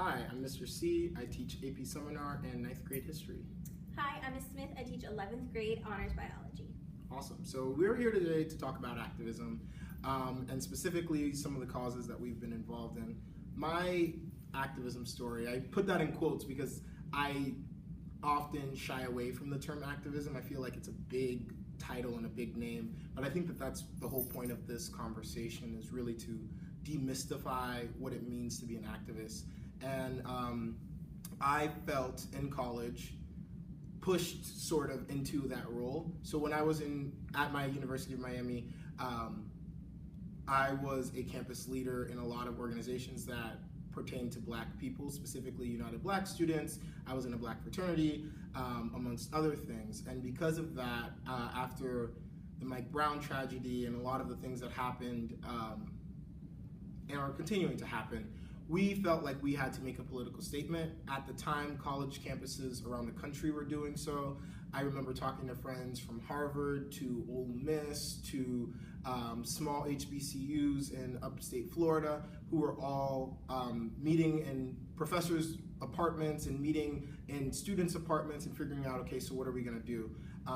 Hi, I'm Mr. C. I teach AP Seminar and 9th grade history. Hi, I'm Ms. Smith. I teach 11th grade honors biology. Awesome. So we're here today to talk about activism and specifically some of the causes that we've been involved in. My activism story, I put that in quotes because I often shy away from the term activism. I feel like it's a big title and a big name, but I think that that's the whole point of this conversation, is really to demystify what it means to be an activist. And I felt in college pushed sort of into that role. So when I was at my University of Miami, I was a campus leader in a lot of organizations that pertain to Black people, specifically United Black Students. I was in a Black fraternity, amongst other things. And because of that, after the Mike Brown tragedy and a lot of the things that happened and are continuing to happen, we felt like we had to make a political statement. At the time, college campuses around the country were doing so. I remember talking to friends from Harvard to Ole Miss to small HBCUs in upstate Florida who were all meeting in professors' apartments and meeting in students' apartments and figuring out, okay, so what are we gonna do?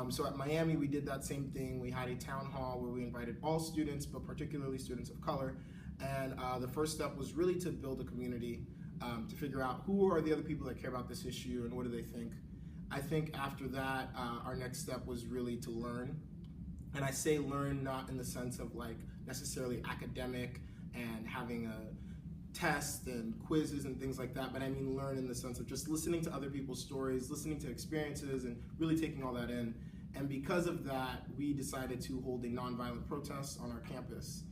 So at Miami, we did that same thing. We had a town hall where we invited all students, but particularly students of color. And the first step was really to build a community, to figure out who are the other people that care about this issue and what do they think. I think after that, our next step was really to learn. And I say learn not in the sense of like necessarily academic and having a test and quizzes and things like that, but I mean learn in the sense of just listening to other people's stories, listening to experiences, and really taking all that in. And because of that, we decided to hold a nonviolent protest on our campus.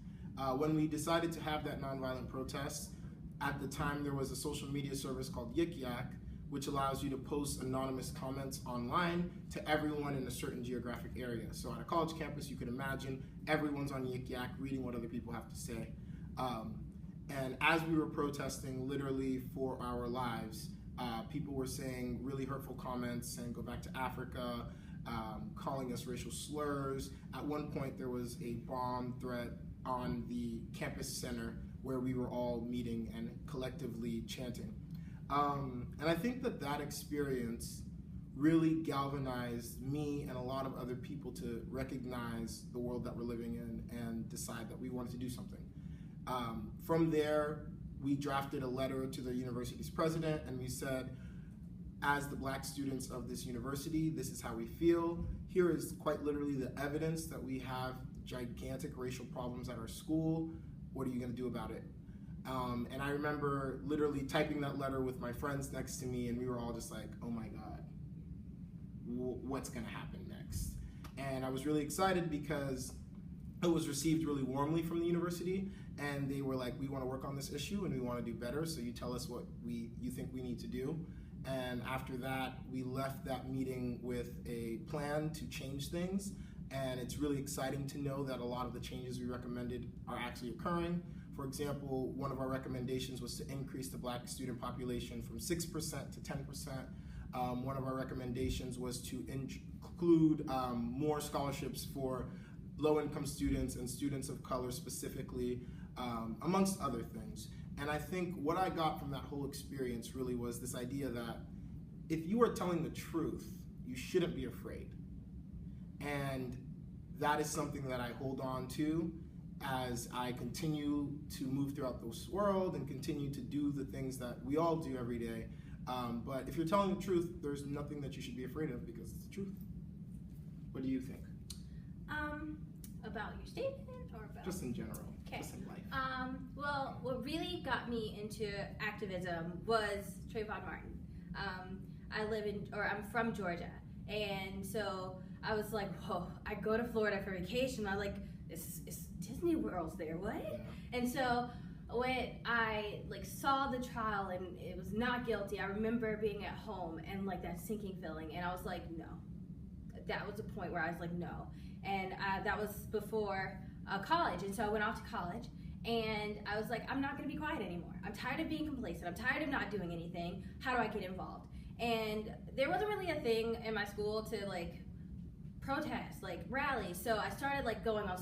When we decided to have that nonviolent protest, at the time there was a social media service called Yik Yak, which allows you to post anonymous comments online to everyone in a certain geographic area. So at a college campus, you could imagine everyone's on Yik Yak reading what other people have to say. And as we were protesting literally for our lives, people were saying really hurtful comments, saying go back to Africa, calling us racial slurs. At one point there was a bomb threat on the campus center where we were all meeting and collectively chanting. And I think that that experience really galvanized me and a lot of other people to recognize the world that we're living in and decide that we wanted to do something. From there, we drafted a letter to the university's president and we said, as the Black students of this university, this is how we feel. Here is quite literally the evidence that we have gigantic racial problems at our school. What are you gonna do about it? And I remember literally typing that letter with my friends next to me, and we were all just like, oh my God, what's gonna happen next? And I was really excited because it was received really warmly from the university, and they were like, we wanna work on this issue and we wanna do better, so you tell us what you think we need to do. And after that, we left that meeting with a plan to change things. And it's really exciting to know that a lot of the changes we recommended are actually occurring. For example, one of our recommendations was to increase the Black student population from 6% to 10%. One of our recommendations was to include more scholarships for low-income students and students of color specifically, amongst other things. And I think what I got from that whole experience really was this idea that if you are telling the truth, you shouldn't be afraid. And that is something that I hold on to as I continue to move throughout this world and continue to do the things that we all do every day. But if you're telling the truth, there's nothing that you should be afraid of because it's the truth. What do you think? About your statement or about? Just in general, okay. Just in life. Well, what really got me into activism was Trayvon Martin. I'm from Georgia, and so I was like, whoa, I go to Florida for vacation. I'm like, it's Disney World's there, what? Yeah. And so when I saw the trial and it was not guilty, I remember being at home and that sinking feeling, and I was like, no. That was the point where I was like, no. And that was before college, and so I went off to college, and I was like, I'm not gonna be quiet anymore. I'm tired of being complacent. I'm tired of not doing anything. How do I get involved? And there wasn't really a thing in my school to protest, rallies. So I started going on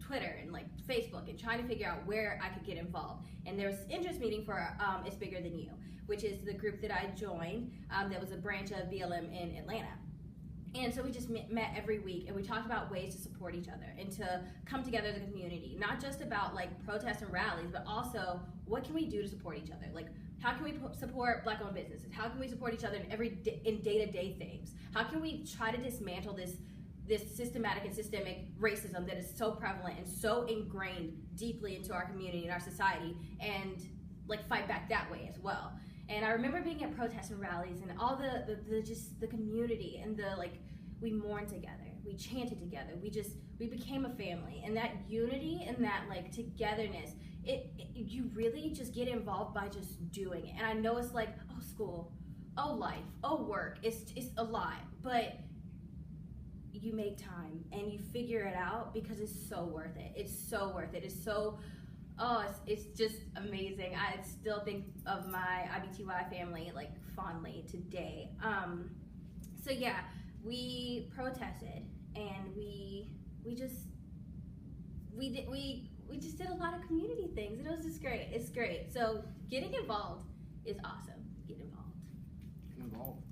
Twitter and like Facebook and trying to figure out where I could get involved. And there was interest meeting for It's Bigger Than You, which is the group that I joined that was a branch of BLM in Atlanta. And so we just met every week, and we talked about ways to support each other and to come together as a community, not just about like protests and rallies, but also what can we do to support each other? Like, how can we support Black-owned businesses? How can we support each other in day-to-day things? How can we try to dismantle this systematic and systemic racism that is so prevalent and so ingrained deeply into our community and our society, and like fight back that way as well? And I remember being at protests and rallies and all the community and we mourned together, we chanted together, we became a family, and that unity and that like togetherness, you really just get involved by just doing it. And I know it's like, oh, school, oh, life, oh, work, it's a lot, but you make time and you figure it out because it's so worth it. It's so worth it. It's so, it's just amazing. I still think of my IBTY family like fondly today. So yeah, we protested and we just did a lot of community things, and it was just great. It's great. So getting involved is awesome. Get involved. Get involved.